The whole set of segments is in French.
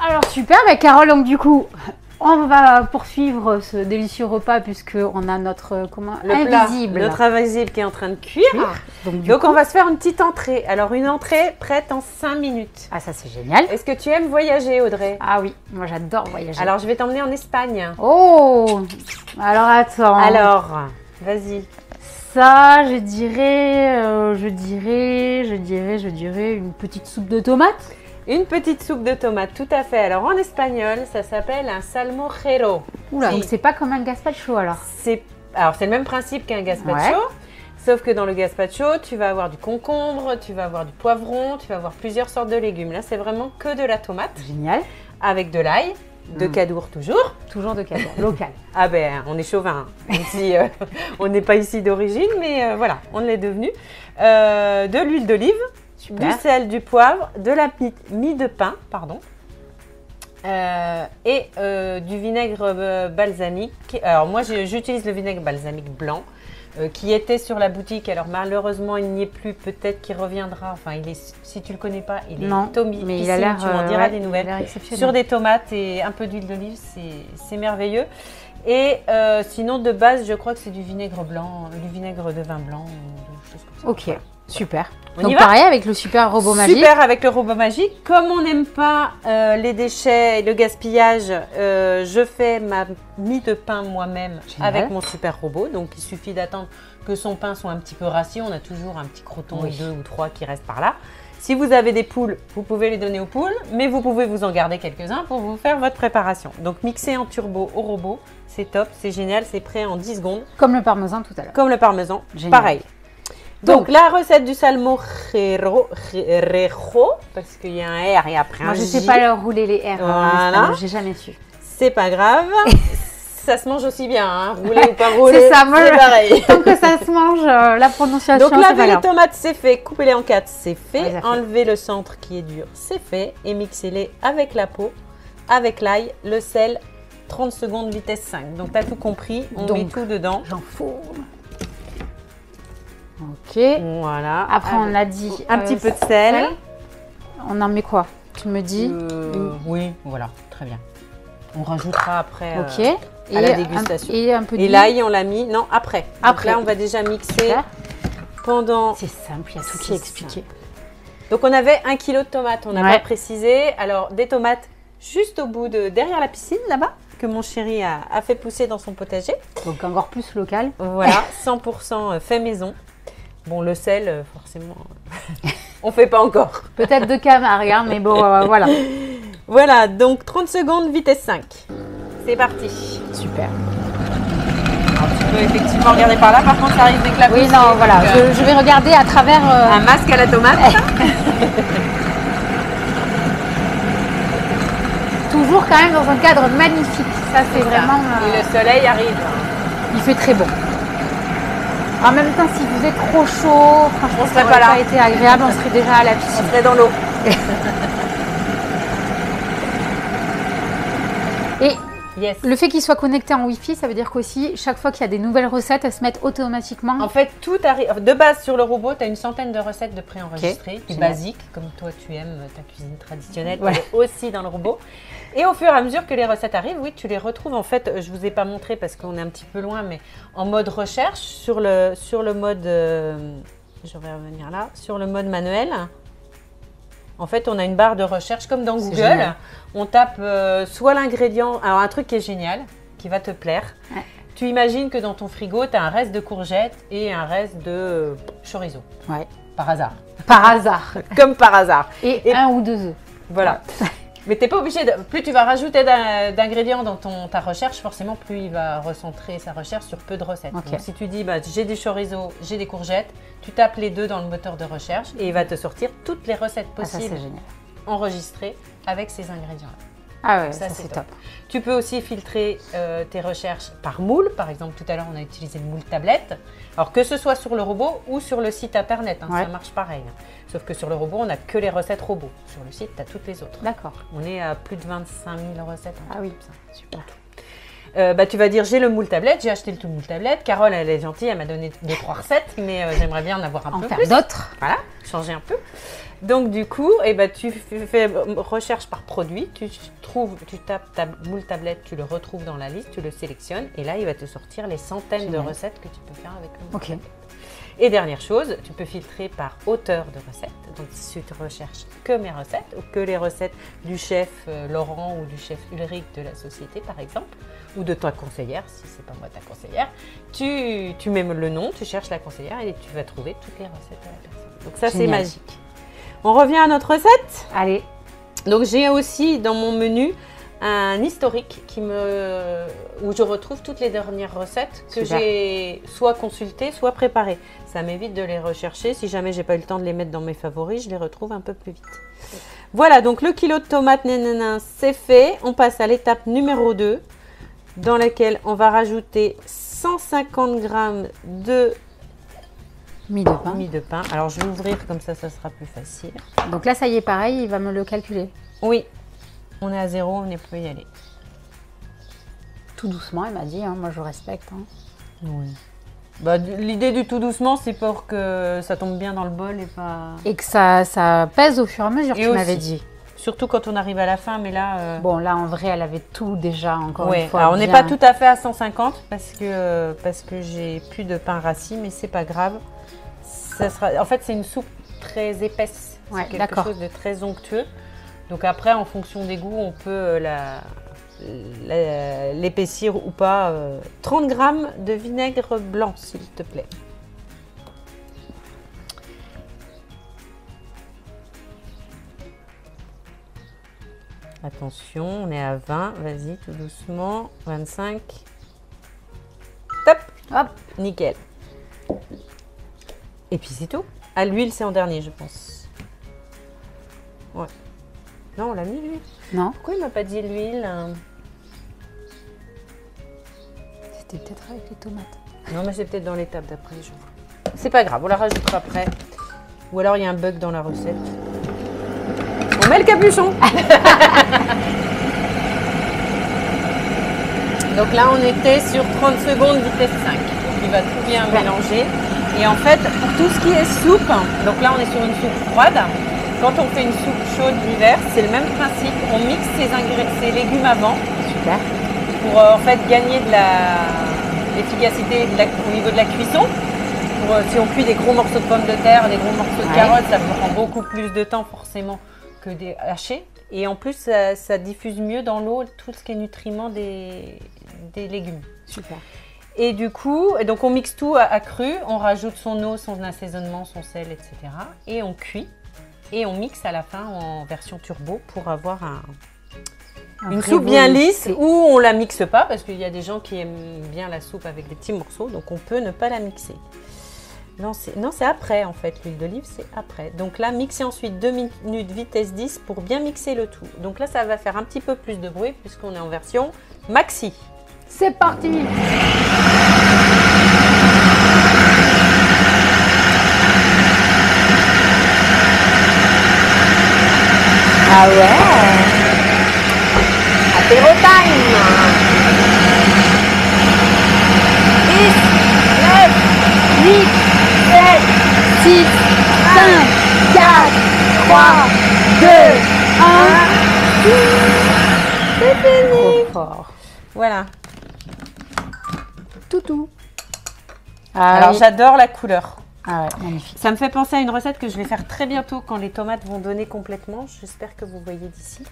Alors super, mais Carole, donc du coup, on va poursuivre ce délicieux repas puisqu'on a notre invisible. Notre invisible qui est en train de cuire. Donc on va se faire une petite entrée. Alors une entrée prête en 5 minutes. Ah ça c'est génial. Est-ce que tu aimes voyager, Audrey? Ah oui, moi j'adore voyager. Alors je vais t'emmener en Espagne. Oh, alors attends. Alors, vas-y. Ça, je dirais une petite soupe de tomates. Une petite soupe de tomates, tout à fait. Alors en espagnol, ça s'appelle un salmorejo. Oula, donc c'est pas comme un gazpacho alors. C'est le même principe qu'un gazpacho, sauf que dans le gazpacho, tu vas avoir du concombre, tu vas avoir du poivron, tu vas avoir plusieurs sortes de légumes. Là, c'est vraiment que de la tomate. Génial. Avec de l'ail, de Cadour toujours. Toujours de Cadour, local. Ah ben, on est chauvin, même si on n'est pas ici d'origine, mais voilà, on l'est devenu. De l'huile d'olive. Du sel, du poivre, de la mie de pain, pardon, et du vinaigre balsamique. Alors moi j'utilise le vinaigre balsamique blanc qui était sur la boutique. Alors malheureusement il n'y est plus, peut-être qu'il reviendra. Enfin si tu le connais pas, il est mais il a l'air, tu m'en diras des nouvelles. Sur des tomates et un peu d'huile d'olive, c'est merveilleux. Et sinon de base je crois que c'est du vinaigre blanc, du vinaigre de vin blanc, des choses comme ça. Ok. Super. On donc y va pareil avec le super robot magique. Super avec le robot magique. Comme on n'aime pas les déchets et le gaspillage, je fais ma mie de pain moi-même avec mon super robot. Donc il suffit d'attendre que son pain soit un petit peu rassis. On a toujours un petit croton ou 2 ou 3 qui restent par là. Si vous avez des poules, vous pouvez les donner aux poules, mais vous pouvez vous en garder quelques-uns pour vous faire votre préparation. Donc mixer en turbo au robot, c'est top, c'est génial, c'est prêt en 10 secondes. Comme le parmesan tout à l'heure. Comme le parmesan, pareil. Donc, la recette du salmorejo, parce qu'il y a un R et après un J. Moi, je ne sais pas leur rouler les R en espagnol, j'ai jamais su. C'est pas grave. Ça se mange aussi bien, hein. Rouler ou pas rouler, c'est ça, c'est pareil. Tant que ça se mange, la prononciation, donc, laver les tomates, c'est fait. Couper-les en 4, c'est fait. Enlever le centre qui est dur, c'est fait. Et mixer-les avec la peau, avec l'ail, le sel, 30 secondes, vitesse 5. Donc, tu as tout compris. On met tout dedans. J'enfourne. Ok. Voilà. Après, on a dit un petit peu de sel. On en met quoi? Tu me dis Oui, voilà, très bien. On rajoutera après à la dégustation. Et l'ail, on l'a mis. Non, après. Donc là, on va déjà mixer pendant. C'est simple, il y a tout qui est expliqué. Donc, on avait 1 kg de tomates. On n'a pas précisé. Alors, des tomates juste au bout derrière la piscine, là-bas, que mon chéri a fait pousser dans son potager. Donc, encore plus local. Voilà, 100% fait maison. Bon, le sel, forcément, on ne fait pas encore. Peut-être de Camargue, hein, mais bon, voilà. Voilà, donc 30 secondes, vitesse 5. C'est parti. Super. Alors, tu peux effectivement regarder par là, par contre, ça risque d'éclater. Oui, non, voilà, je vais regarder à travers... Un masque à la tomate. Toujours quand même dans un cadre magnifique. Ça, c'est vraiment... Et le soleil arrive. Il fait très bon. En même temps, s'il faisait trop chaud, franchement, on serait ça n'aurait pas été agréable, on serait déjà à la piscine. On serait dans l'eau. Et le fait qu'il soit connecté en Wi-Fi, ça veut dire qu'aussi, chaque fois qu'il y a des nouvelles recettes, elles se mettent automatiquement. En fait, tout arrive. De base, sur le robot, tu as une centaine de recettes de préenregistrées, basiques, comme toi, tu aimes ta cuisine traditionnelle, elle est aussi dans le robot. Et au fur et à mesure que les recettes arrivent, oui, tu les retrouves. En fait, je ne vous ai pas montré parce qu'on est un petit peu loin, mais en mode recherche, sur le mode, je vais revenir là, sur le mode manuel. En fait, on a une barre de recherche comme dans Google. Génial. On tape soit l'ingrédient, alors un truc qui est génial, qui va te plaire. Ouais. Tu imagines que dans ton frigo, tu as un reste de courgettes et un reste de chorizo. Ouais. Par hasard. Par hasard. Comme par hasard. Et 1 ou 2 œufs. Voilà. Mais tu n'es pas obligé, plus tu vas rajouter d'ingrédients dans ta recherche, forcément plus il va recentrer sa recherche sur peu de recettes. Okay. Donc si tu dis j'ai du chorizo, j'ai des courgettes, tu tapes les deux dans le moteur de recherche et il va te sortir toutes les recettes possibles enregistrées avec ces ingrédients-là. Ah ouais, ça c'est top. Tu peux aussi filtrer tes recherches par moule. Par exemple, tout à l'heure, on a utilisé le moule tablette. Alors que ce soit sur le robot ou sur le site internet, ça marche pareil. Sauf que sur le robot, on n'a que les recettes robots. Sur le site, tu as toutes les autres. D'accord. On est à plus de 25 000 recettes. Ah oui, super. tu vas dire j'ai le moule tablette, j'ai acheté le moule tablette. Carole, elle est gentille, elle m'a donné 2-3 recettes, mais j'aimerais bien en avoir un peu plus. D'autres. Voilà, changer un peu. Donc du coup, tu fais recherche par produit, tu tapes ta moule tablette, tu le retrouves dans la liste, tu le sélectionnes et là il va te sortir les centaines de recettes que tu peux faire avec le moule tablette. Et dernière chose, tu peux filtrer par auteur de recettes. Donc si tu recherches que mes recettes ou que les recettes du chef Laurent ou du chef Ulrich de la société par exemple, ou de ta conseillère, si c'est pas moi ta conseillère, tu mets le nom, tu cherches la conseillère et tu vas trouver toutes les recettes de la personne. Donc ça c'est magique. On revient à notre recette. Allez. Donc j'ai aussi dans mon menu un historique où je retrouve toutes les dernières recettes que j'ai soit consultées, soit préparées. Ça m'évite de les rechercher. Si jamais j'ai pas eu le temps de les mettre dans mes favoris, je les retrouve un peu plus vite. Voilà, donc le kilo de tomates, c'est fait. On passe à l'étape numéro 2, dans laquelle on va rajouter 150 g de mie de pain. Alors je vais ouvrir comme ça sera plus facile. Donc là, ça y est, pareil, il va me le calculer. Oui. On est à 0, on peut y aller. Tout doucement, elle m'a dit, hein, moi je respecte. Hein. Oui. L'idée du tout doucement, c'est pour que ça tombe bien dans le bol et pas... Et que ça pèse au fur et à mesure, tu m'avais dit. Surtout quand on arrive à la fin, mais là... Bon, là, en vrai, elle avait tout déjà, encore une fois. Alors, on n'est pas tout à fait à 150 parce que j'ai plus de pain rassis, mais c'est pas grave. Ça sera... En fait, c'est une soupe très épaisse. C'est quelque chose de très onctueux. Donc après, en fonction des goûts, on peut l'épaissir ou pas. 30 g de vinaigre blanc, s'il te plaît. Attention, on est à 20. Vas-y, tout doucement. 25. Top. Hop, nickel. Et puis c'est tout. À l'huile, c'est en dernier, je pense. Ouais. Non, on l'a mis l'huile. Non. Pourquoi il m'a pas dit l'huile? C'était peut-être avec les tomates. Non, mais c'est peut-être dans l'étape d'après. C'est pas grave, on la rajoutera après. Ou alors il y a un bug dans la recette. On met le capuchon. Donc là, on était sur 30 secondes vitesse 5. Donc il va tout bien mélanger. Et en fait, pour tout ce qui est soupe, donc là on est sur une soupe froide. Quand on fait une soupe chaude l'hiver, c'est le même principe. On mixe ces légumes avant. Super. Pour en fait gagner de l'efficacité au niveau de la cuisson. Si on cuit des gros morceaux de pommes de terre, des gros morceaux de carottes, ça prend beaucoup plus de temps forcément que des hachés. Et en plus, ça diffuse mieux dans l'eau tout ce qui est nutriments des légumes. Super. Et du coup, donc on mixe tout à cru. On rajoute son eau, son assaisonnement, son sel, etc. Et on cuit. Et on mixe à la fin en version turbo pour avoir une soupe bien lisse ou on la mixe pas parce qu'il y a des gens qui aiment bien la soupe avec des petits morceaux, donc on peut ne pas la mixer. Non, c'est après en fait, l'huile d'olive c'est après. Donc là, mixez ensuite 2 minutes vitesse 10 pour bien mixer le tout. Donc là, ça va faire un petit peu plus de bruit puisqu'on est en version maxi. C'est parti! Ah ouais! Apéro time! 10, 9, 8, 7, 6, 5, 4, 3, 2, 1. C'est fini! Trop fort. Voilà. Toutou. Alors j'adore la couleur. Ah ouais, magnifique. Ça me fait penser à une recette que je vais faire très bientôt quand les tomates vont donner complètement. J'espère que vous voyez d'ici.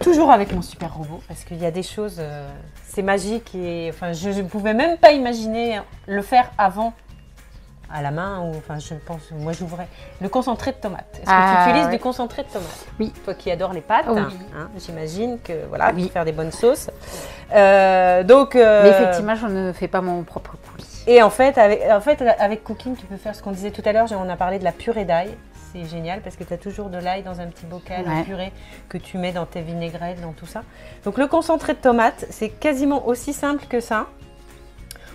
Toujours avec mon super robot parce qu'il y a des choses, c'est magique et enfin je ne pouvais même pas imaginer le faire avant à la main ou enfin je pense moi j'ouvrais le concentré de tomate. Est-ce que tu utilises du concentré de tomate? Oui. Toi qui adores les pâtes, oui. J'imagine que voilà, oui. pour faire des bonnes sauces. Mais effectivement, je ne fais pas mon propre coulis. Et en fait, avec Cooking, tu peux faire ce qu'on disait tout à l'heure. On a parlé de la purée d'ail. C'est génial parce que tu as toujours de l'ail dans un petit bocal en purée que tu mets dans tes vinaigrettes, dans tout ça. Donc le concentré de tomate, c'est quasiment aussi simple que ça.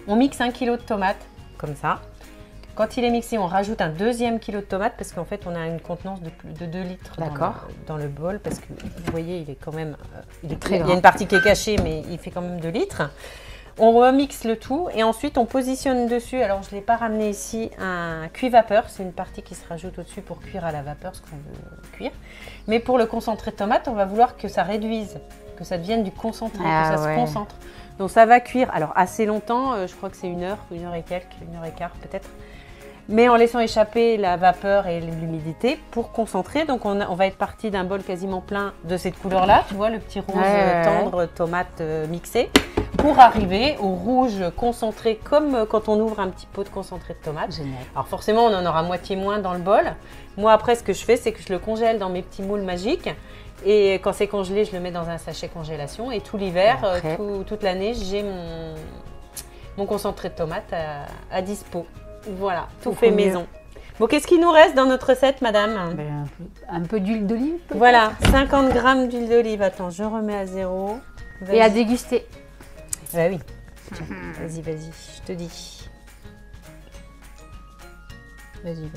On mixe 1 kg de tomates, comme ça. Quand il est mixé, on rajoute un deuxième kilo de tomates parce qu'en fait, on a une contenance de plus de 2 litres dans le bol parce que vous voyez, il est quand même, il y a une partie qui est cachée, mais il fait quand même 2 litres. On remixe le tout et ensuite on positionne dessus. Alors, je ne l'ai pas ramené ici, un cuit-vapeur. C'est une partie qui se rajoute au-dessus pour cuire à la vapeur ce qu'on veut cuire. Mais pour le concentré de tomate, on va vouloir que ça réduise, que ça devienne du concentré, que ça se concentre. Donc, ça va cuire alors assez longtemps. Je crois que c'est 1 heure et quelques, 1 heure et quart peut-être. Mais en laissant échapper la vapeur et l'humidité pour concentrer. Donc, on va être parti d'un bol quasiment plein de cette couleur-là. Tu vois, le petit rose tendre, tomate mixée. Pour arriver au rouge concentré, comme quand on ouvre un petit pot de concentré de tomate. Génial. Alors, forcément, on en aura moitié moins dans le bol. Moi, après, ce que je fais, c'est que je le congèle dans mes petits moules magiques. Et quand c'est congelé, je le mets dans un sachet congélation. Et tout l'hiver, toute l'année, j'ai mon concentré de tomate à dispo. Voilà, tout fait maison. Bon, qu'est-ce qu'il nous reste dans notre recette, madame? Un peu d'huile d'olive. Voilà, 50 g d'huile d'olive. Attends, je remets à 0. Et à déguster. Bah oui. Vas-y, je te dis. Vas-y.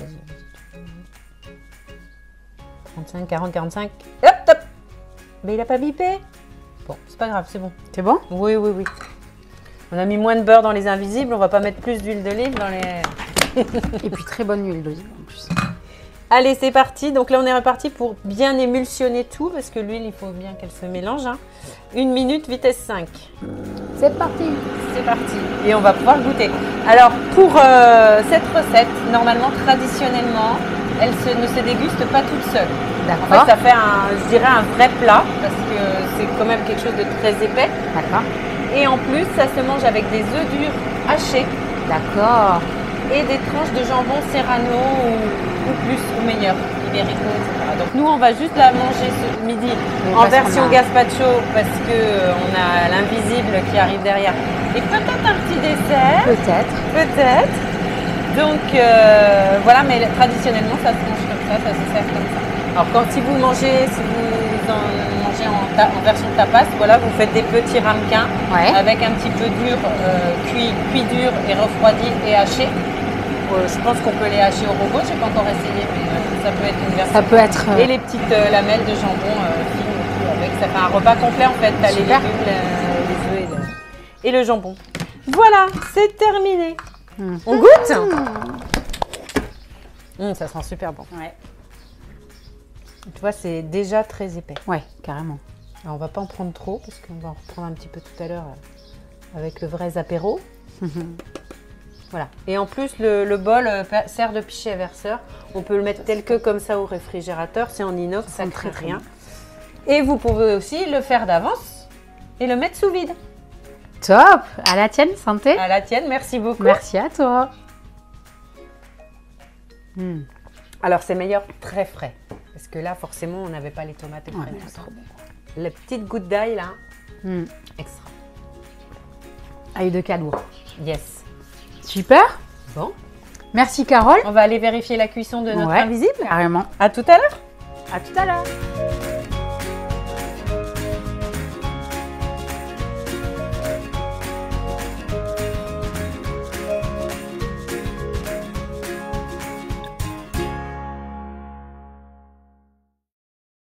35, 40, 45. Hop, top. Mais il a pas bipé. Bon, c'est pas grave, c'est bon. C'est bon? Oui. On a mis moins de beurre dans les invisibles, on va pas mettre plus d'huile d'olive dans les... Et puis très bonne huile d'olive en plus. Allez, c'est parti. Donc là, on est reparti pour bien émulsionner tout, parce que l'huile, il faut bien qu'elle se mélange. 1 minute, vitesse 5. C'est parti. C'est parti. Et on va pouvoir goûter. Alors, pour cette recette, normalement, traditionnellement, elle ne se déguste pas toute seule. D'accord. En fait, ça fait, je dirais, un vrai plat, parce que c'est quand même quelque chose de très épais. D'accord. Et en plus, ça se mange avec des œufs durs hachés. D'accord. Et des tranches de jambon serrano ou plus, ou meilleur, ibérico, etc. Donc nous, on va juste la manger ce midi en version gazpacho parce qu'on a l'invisible qui arrive derrière. Et peut-être un petit dessert. Peut-être. Donc voilà, mais traditionnellement, ça se mange comme ça se sert comme ça. Alors si vous en mangez en version tapas, voilà, vous faites des petits ramequins avec un petit peu dur, cuit dur et refroidi et haché. Je pense qu'on peut les hacher au robot, je n'ai pas encore essayé, mais ça peut être une version. Ça peut être. Et les petites lamelles de jambon fines avec. Ça fait un repas complet en fait. Tu as les légumes, les œufs et le jambon. Voilà, c'est terminé. On goûte. Ça sent super bon. Ouais. Tu vois, c'est déjà très épais. Ouais, carrément. Alors, on va pas en prendre trop parce qu'on va en reprendre un petit peu tout à l'heure avec le vrai apéro. Voilà. Et en plus, le bol sert de pichet à verseur. On peut le mettre tel que comme ça au réfrigérateur. C'est en inox, ça ne crée rien. Et vous pouvez aussi le faire d'avance et le mettre sous vide. Top. À la tienne, santé. À la tienne, merci beaucoup. Merci à toi. Alors, c'est meilleur très frais. Parce que là, forcément, on n'avait pas les tomates frais. Trop bon. La petite goutte d'ail, là, extra. Ail de Cadour. Yes. Super. Bon. Merci, Carole. On va aller vérifier la cuisson de notre invisible. Carrément. À tout à l'heure. À tout à l'heure.